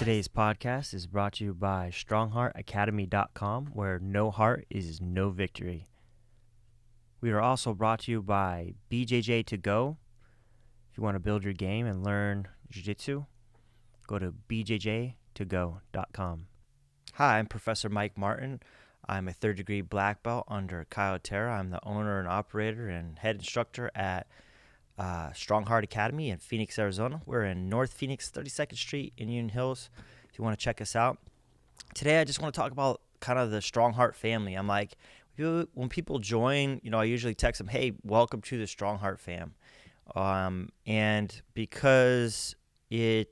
Today's podcast is brought to you by StrongHeartAcademy.com, where no heart is no victory. We are also brought to you by BJJ to go. If you want to build your game and learn Jiu-Jitsu, go to bjjtogo.com. Hi, I'm Professor Mike Martin. I'm a third-degree black belt under Kyle Terra. I'm the owner and operator and head instructor at Strong Heart Academy in Phoenix, Arizona. We're in North Phoenix, 32nd Street in Union Hills, if you want to check us out. Today, I just want to talk about kind of the Strong Heart family. I'm like, when people join, I usually text them, hey, welcome to the Strong Heart fam. And because I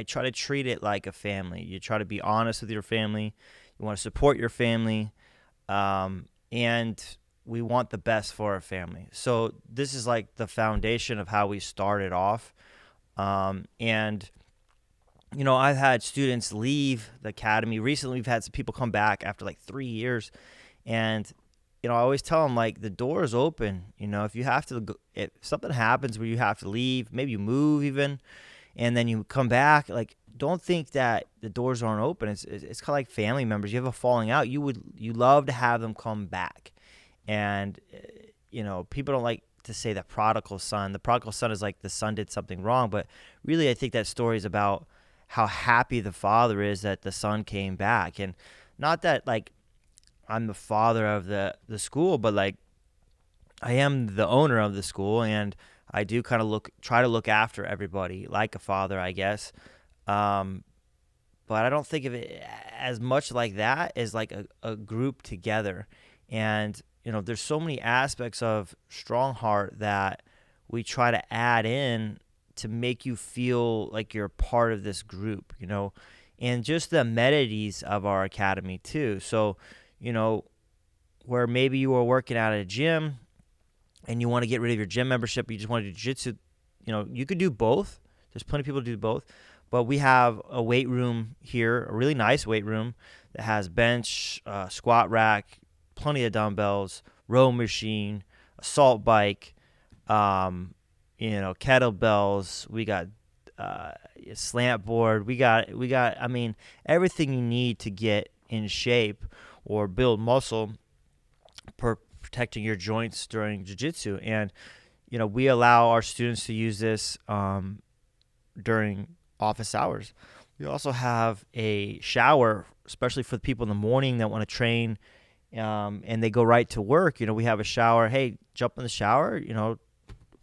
try to treat it like a family. You try to be honest with your family. You want to support your family. And we want the best for our family. So this is like the foundation of how we started off. And I've had students leave the academy. Recently, we've had some people come back after like 3 years. And, I always tell them, like, the door is open. If you have to, if something happens where you have to leave, maybe you move even, and then you come back, like, don't think that the doors aren't open. It's kind of like family members. You have a falling out. You love to have them come back. And, people don't like to say the prodigal son. The prodigal son is like the son did something wrong. But really, I think that story is about how happy the father is that the son came back. And not that, like, I'm the father of the school, but, like, I am the owner of the school. And I do kind of try to look after everybody like a father, I guess. But I don't think of it as much like that as like a group together. And there's so many aspects of Strong Heart that we try to add in to make you feel like you're part of this group, and just the amenities of our academy too. So, where maybe you are working out at a gym and you want to get rid of your gym membership, you just want to do jiu-jitsu, you could do both. There's plenty of people to do both. But we have a weight room here, a really nice weight room that has bench, squat rack, plenty of dumbbells, row machine, assault bike, kettlebells. We got a slant board. We got. I mean, everything you need to get in shape or build muscle, protecting your joints during jiu-jitsu. And we allow our students to use this during office hours. We also have a shower, especially for the people in the morning that want to train. And they go right to work. We have a shower. Hey, jump in the shower.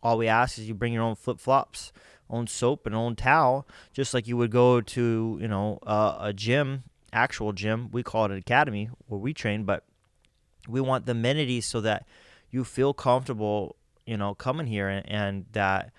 All we ask is you bring your own flip-flops, own soap, and own towel, just like you would go to, a gym, actual gym. We call it an academy where we train, but we want the amenities so that you feel comfortable, coming here and that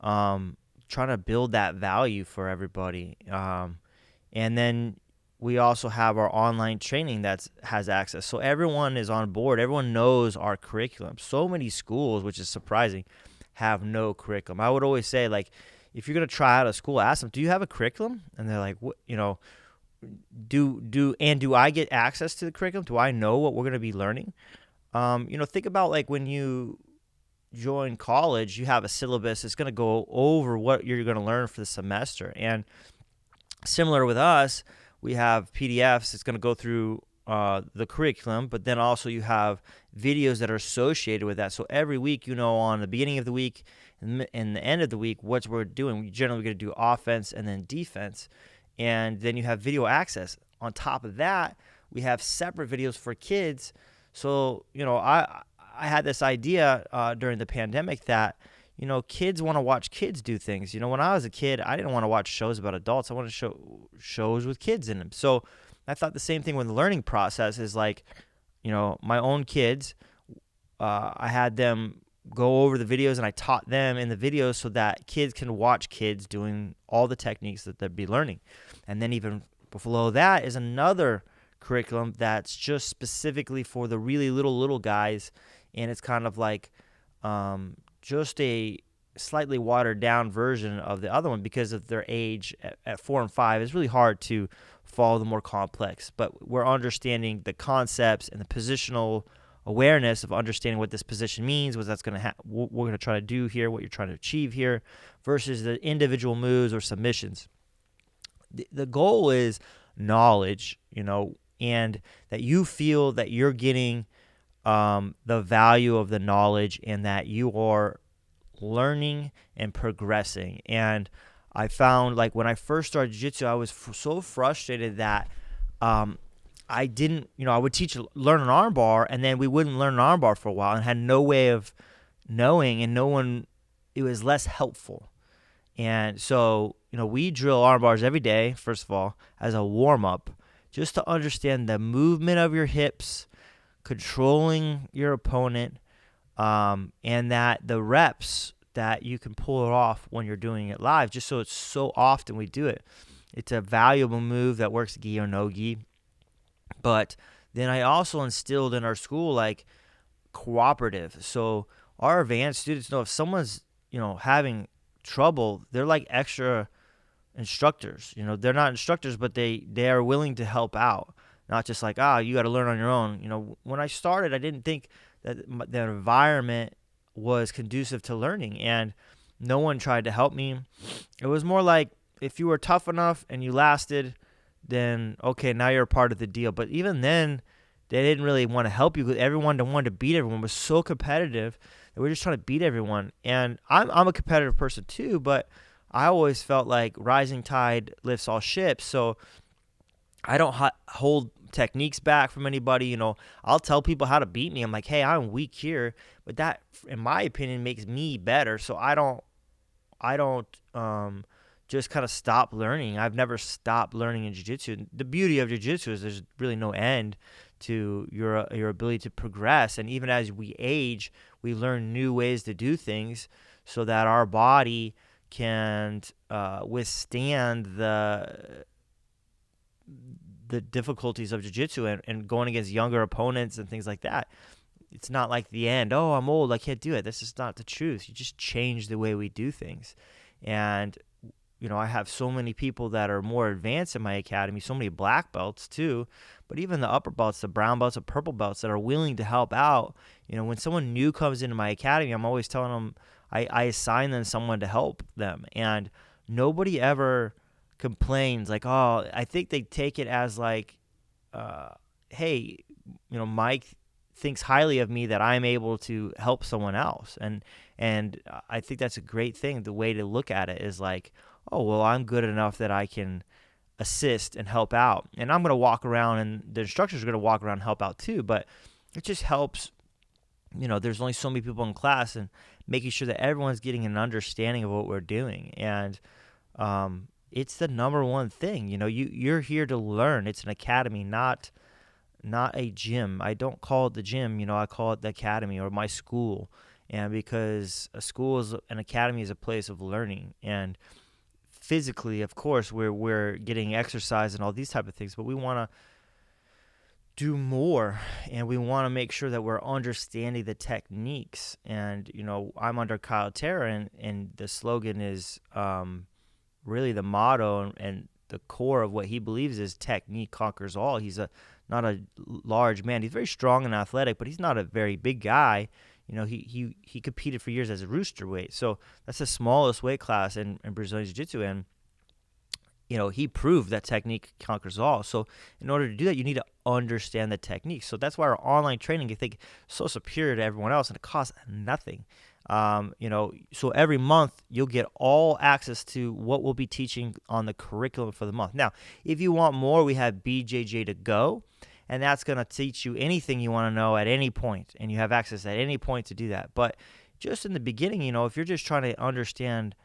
trying to build that value for everybody. And then we also have our online training that has access. So everyone is on board. Everyone knows our curriculum. So many schools, which is surprising, have no curriculum. I would always say, like, if you're going to try out a school, ask them, do you have a curriculum? And they're like, what, do I get access to the curriculum? Do I know what we're going to be learning? Think about, like, when you join college, you have a syllabus. It's going to go over what you're going to learn for the semester. And similar with us, we have PDFs. It's going to go through the curriculum, but then also you have videos that are associated with that. So every week, on the beginning of the week and the end of the week, what we're doing. We generally going to do offense and then defense. And then you have video access. On top of that, we have separate videos for kids. So, I had this idea during the pandemic that, kids want to watch kids do things. When I was a kid, I didn't want to watch shows about adults. I wanted to shows with kids in them. So I thought the same thing with the learning process is like, my own kids, I had them go over the videos and I taught them in the videos so that kids can watch kids doing all the techniques that they'd be learning. And then even below that is another curriculum that's just specifically for the really little guys. And it's kind of like just a slightly watered down version of the other one because of their age at 4 and 5. It's really hard to follow the more complex, but we're understanding the concepts and the positional awareness of understanding what this position means, what that's going to what we're going to try to do here, what you're trying to achieve here, versus the individual moves or submissions. the goal is knowledge, and that you feel that you're getting the value of the knowledge and that you are learning and progressing. And I found, like, when I first started jiu-jitsu, I was so frustrated that I didn't, I would learn an arm bar, and then we wouldn't learn an arm bar for a while and had no way of knowing, and it was less helpful. And so, we drill arm bars every day, first of all, as a warm-up, just to understand the movement of your hips, controlling your opponent, and that the reps that you can pull it off when you're doing it live, just so it's so often we do it. It's a valuable move that works gi or no gi. But then I also instilled in our school, like, cooperative. So our advanced students know if someone's, having trouble, they're like extra instructors. They're not instructors, but they are willing to help out. Not just like, you got to learn on your own. When I started, I didn't think that the environment was conducive to learning, and no one tried to help me. It was more like, if you were tough enough and you lasted, then okay, now you're a part of the deal. But even then, they didn't really want to help you, because everyone wanted to beat everyone. It was so competitive that we were just trying to beat everyone. And I'm a competitive person too, but I always felt like rising tide lifts all ships. So I don't hold techniques back from anybody. I'll tell people how to beat me. I'm like, hey, I'm weak here, but that, in my opinion, makes me better. So I don't just kind of stop learning. I've never stopped learning in jiu-jitsu. The beauty of jiu-jitsu is there's really no end to your ability to progress. And even as we age, we learn new ways to do things so that our body can withstand the difficulties of jiu-jitsu and going against younger opponents and things like that. It's not like the end. Oh, I'm old, I can't do it. This is not the truth. You just change the way we do things. And I have so many people that are more advanced in my academy, so many black belts too, but even the upper belts, the brown belts, the purple belts that are willing to help out. When someone new comes into my academy, I'm always telling them, I assign them someone to help them. And nobody ever complains like, oh, I think they take it as like, hey, Mike thinks highly of me that I'm able to help someone else. And I think that's a great thing. The way to look at it is like, oh, well, I'm good enough that I can assist and help out. And I'm going to walk around, and the instructors are going to walk around and help out too. But it just helps, there's only so many people in class, and making sure that everyone's getting an understanding of what we're doing. And it's the number one thing. You're here to learn. It's an academy, not a gym. I don't call it the gym, I call it the academy or my school. And because a school is an academy is a place of learning, and physically, of course, we're getting exercise and all these type of things, but we want to do more, and we want to make sure that we're understanding the techniques. And I'm under Kyle Terra, and the slogan is really the motto and the core of what he believes is technique conquers all. He's not a large man. He's very strong and athletic, but he's not a very big guy. He competed for years as a rooster weight. So that's the smallest weight class in Brazilian Jiu-Jitsu. And, he proved that technique conquers all. So in order to do that, you need to understand the technique. So that's why our online training, you think, is so superior to everyone else, and it costs nothing. So every month you'll get all access to what we'll be teaching on the curriculum for the month. Now, if you want more, we have BJJ to go. And that's going to teach you anything you want to know at any point, and you have access at any point to do that. But just in the beginning, if you're just trying to understand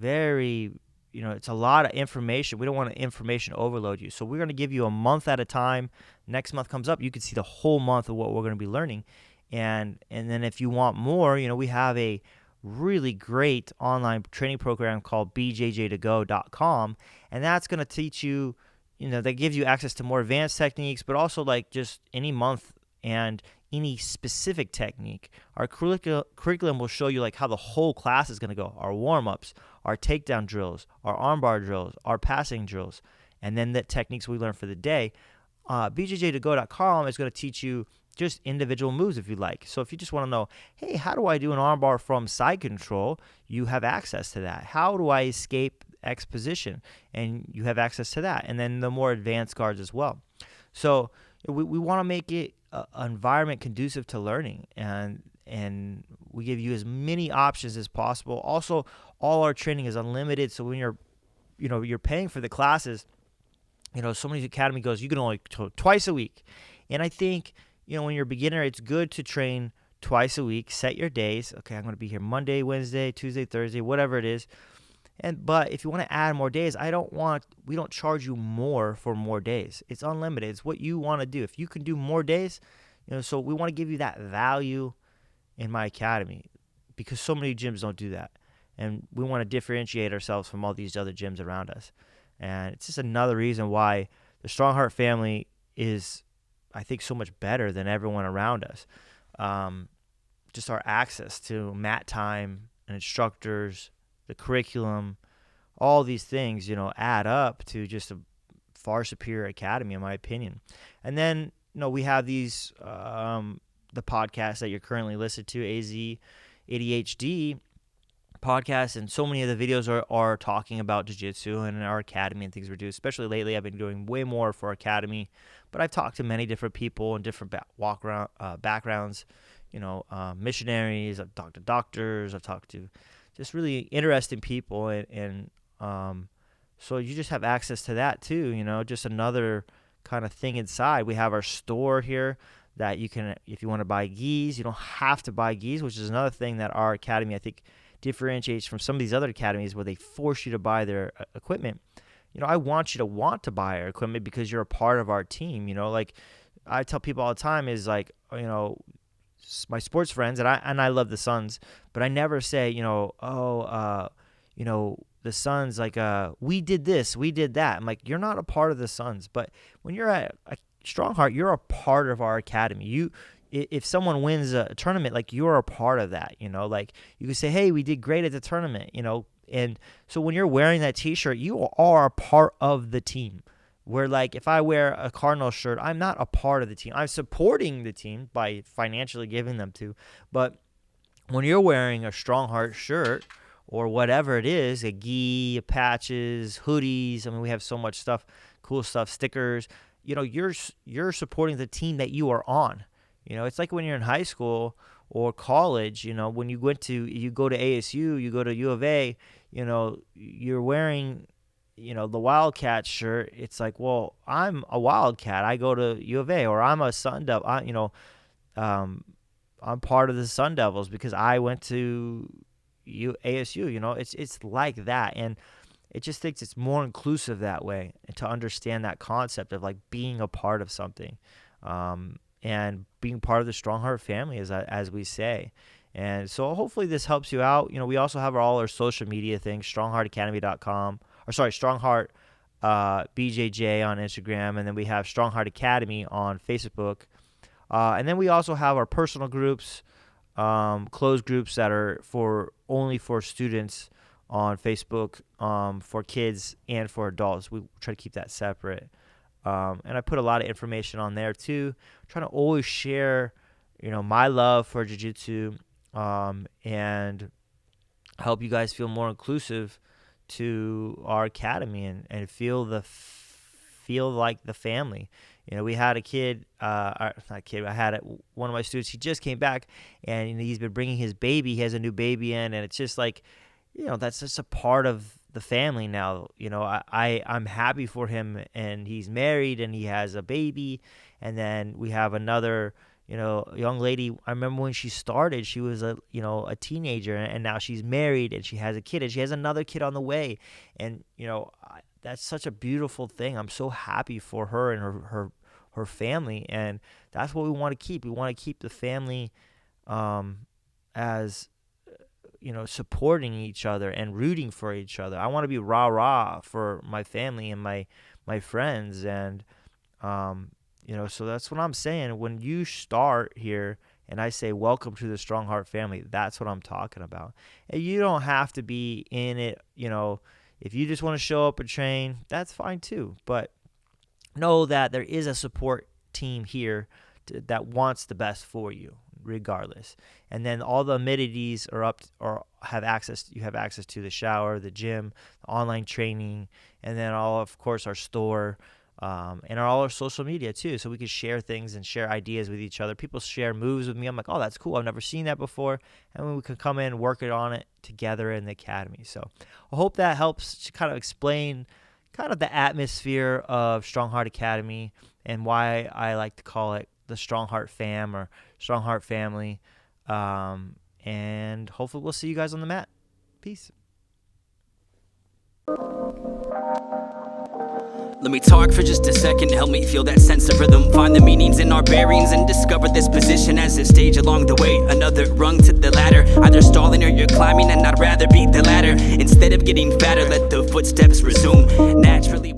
it's a lot of information. We don't want to information overload you. So we're going to give you a month at a time. Next month comes up, you can see the whole month of what we're going to be learning. And then if you want more, we have a really great online training program called bjj2go.com, and that's going to teach you, that gives you access to more advanced techniques, but also like just any month and any specific technique. Our curriculum will show you like how the whole class is going to go, our warm-ups, our takedown drills, our armbar drills, our passing drills, and then the techniques we learn for the day. bjj2go.com is going to teach you just individual moves if you like. So if you just want to know, hey, how do I do an armbar from side control? You have access to that. How do I escape X position, and you have access to that. And then the more advanced guards as well. So we want to make it an environment conducive to learning, and we give you as many options as possible. Also, all our training is unlimited. So when you're paying for the classes, so many academy goes, you can only twice a week. And I think, when you're a beginner, it's good to train twice a week. Set your days. Okay, I'm going to be here Monday, Wednesday, Tuesday, Thursday, whatever it is. But if you want to add more days, we don't charge you more for more days. It's unlimited. It's what you want to do. If you can do more days, so we want to give you that value in my academy, because so many gyms don't do that. And we want to differentiate ourselves from all these other gyms around us. And it's just another reason why the Strong Heart family is, I think, so much better than everyone around us. Just our access to mat time and instructors, the curriculum, all these things, add up to just a far superior academy, in my opinion. And then, we have these, the podcasts that you're currently listening to, AZ ADHD podcast, and so many of the videos are talking about jiu-jitsu and our academy and things we're doing. Especially lately, I've been doing way more for our academy, but I've talked to many different people in different backgrounds, missionaries. I've talked to doctors. I've talked to just really interesting people, and so you just have access to that too. Just another kind of thing inside. We have our store here that you can, if you want to buy gis, you don't have to buy gis, which is another thing that our academy, I think, differentiates from some of these other academies where they force you to buy their equipment. I want you to want to buy our equipment because you're a part of our team. Like I tell people all the time is like, my sports friends, and I love the Suns, but I never say, the Suns, like, we did this, we did that. I'm like, you're not a part of the Suns. But when you're at a Strong Heart, you're a part of our academy. If someone wins a tournament, like, you're a part of that, like you can say, hey, we did great at the tournament, and so when you're wearing that t-shirt, you are a part of the team. Where, like, if I wear a Cardinals shirt, I'm not a part of the team. I'm supporting the team by financially giving them to. But when you're wearing a Strong Heart shirt or whatever it is, a gi, patches, hoodies, I mean, we have so much stuff, cool stuff, stickers, you're supporting the team that you are on. It's like when you're in high school or college, when you go to ASU, you go to U of A, you're wearing the Wildcat shirt. It's like, well, I'm a Wildcat. I go to U of A, or I'm a Sun Devil. I'm part of the Sun Devils because I went to ASU. It's like that, and it just thinks it's more inclusive that way, and to understand that concept of like being a part of something, and being part of the Strong Heart family, as we say. And so hopefully this helps you out. We also have all our social media things, strongheartacademy.com. Strongheart BJJ on Instagram, and then we have Strongheart Academy on Facebook. And then we also have our personal groups, closed groups that are only for students on Facebook, for kids and for adults. We try to keep that separate. And I put a lot of information on there too. I'm trying to always share, my love for jiu-jitsu, and help you guys feel more inclusive to our academy, and feel like the family. We had a kid, I had one of my students. He just came back, and he's been bringing his baby. He has a new baby in, and it's just like, that's just a part of the family now. I'm happy for him, and he's married and he has a baby. And then we have another, young lady. I remember when she started, she was a teenager, and now she's married and she has a kid, and she has another kid on the way. And, that's such a beautiful thing. I'm so happy for her and her family. And that's what we want to keep. We want to keep the family, as, supporting each other and rooting for each other. I want to be rah-rah for my family and my friends. And, so that's what I'm saying. When you start here and I say, welcome to the Strong Heart family, that's what I'm talking about. And you don't have to be in it, if you just want to show up and train, that's fine too. But know that there is a support team here that wants the best for you. regardless. And then all the amenities are up or have access. You have access to the shower, the gym, the online training, and then of course our store. And all our social media too, so we can share things and share ideas with each other. People share moves with me. I'm like, oh, that's cool. I've never seen that before. And we can come in and work on it together in the academy. So I hope that helps to kind of explain kind of the atmosphere of Strong Heart Academy and why I like to call it the Strong Heart fam or Strong Heart family. And hopefully we'll see you guys on the mat. Peace. Let me talk for just a second, help me feel that sense of rhythm. Find the meanings in our bearings and discover this position as a stage along the way. Another rung to the ladder, either stalling or you're climbing, and I'd rather be the latter. Instead of getting fatter, let the footsteps resume naturally.